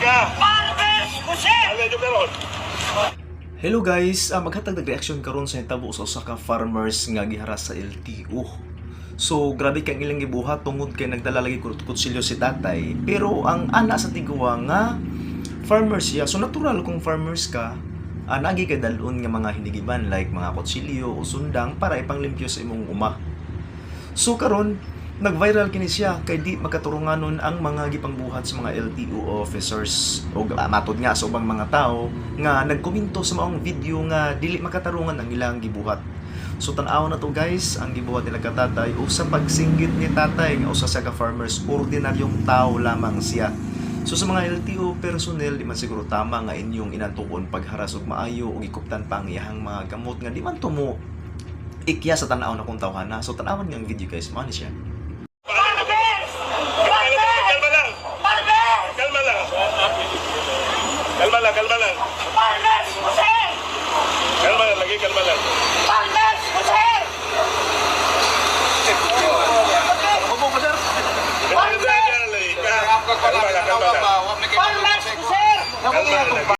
ka. Alay, karon. Hello guys, maghatag ng reaction karon sa hitabo sa usa ka farmers nga giharas sa LTO. So grabe kang ilang gibuhat tungod kay nagdala lagi kutsilyo si tatay. Pero ang ana sa tigwa nga farmers siya. So natural kung farmers ka, nagi kay dalon nga mga hinigiban like mga kutsilyo o sundang para ipanglimpyo sa imong uma. So karon nag-viral kini siya kay di makaturunganon ang mga gipangbuhat sa mga LTO officers o matod nga sa ubang mga tao nga nagkomento sa maong video nga dili makatarungan ang ilang gibuhat. So tan-aw na to guys, ang gibuhat nila katatay o sa pagsinggit ni tatay nga usa sa ka farmers, ordinaryong tao lamang siya. So sa mga LTO personnel, di man siguro tama nga inyong inantukon pagharas og maayo o gikuptan pa ang iyang mga gamot nga di man tumo ikya sa tan-aw na kung tawhana. So tan-awan nga ang video guys, mao ni siya. Kalma lang. Kalma lang, lagi kalma lang. Kalma lang.